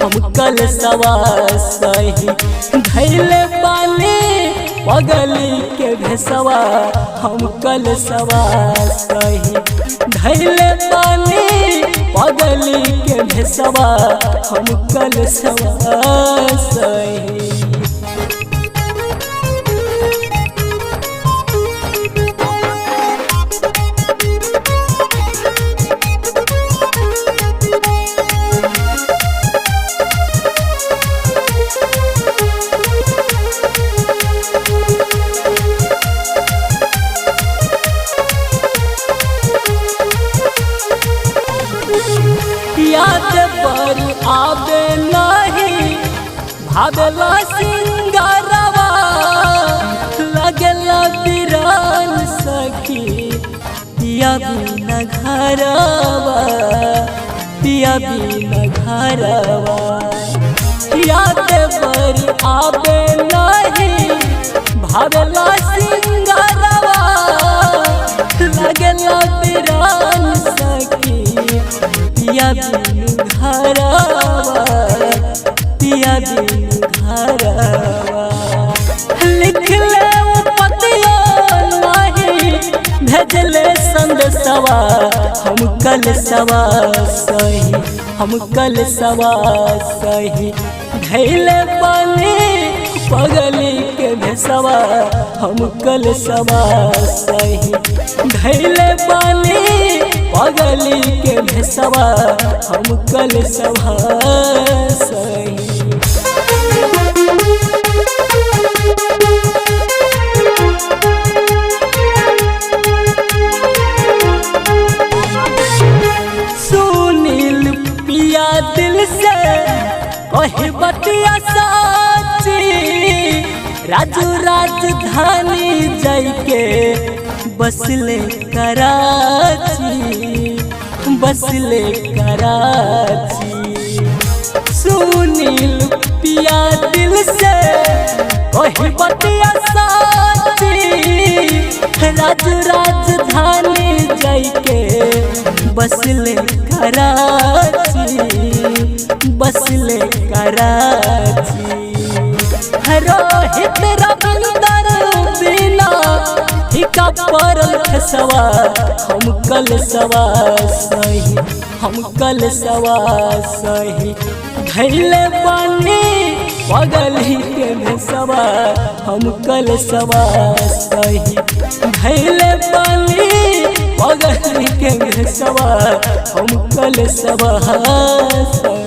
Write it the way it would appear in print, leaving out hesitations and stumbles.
हम कल सवा सही धैले पानी पगली के भेसवा हम कल सवा सही धैले पानी पगली के भेसवा हम कल सवा सही। याद पर आवे नहीं भावेला सिंगारवा लगेला बिरान सखी पिया बिना घरवा पिया बिना घरवा। याद पर आवे नहीं भावेला सिंगारवा लगेला बिरान सखी पिया बिनु घरवा पिया बिनु घरवा। लिख ले पतिया नहीं भेजले संदेशवा हम कल सवा सही हम कल सवा सही धैले पानी पगली के भेसवा हम कल सवा सही धैले पानी पगली के भेसवा हम कल सवा सही। सुनील पिया दिल से कहे बतिया साची राजू राजधानी जाके बसले कराची बसले कराची। सुनील पिया दिल से कहे बतिया साची राजू राजधानी जाके बसले कराची बसले कराची। रोहित रविंदर बिना ठिका परल खसवा हम कल सवा सही हम कल सवा सही धैले पानी पगली के भेसवा हम कल सवा सही धैले पानी पगली के भेसवा हम कल सवा सही।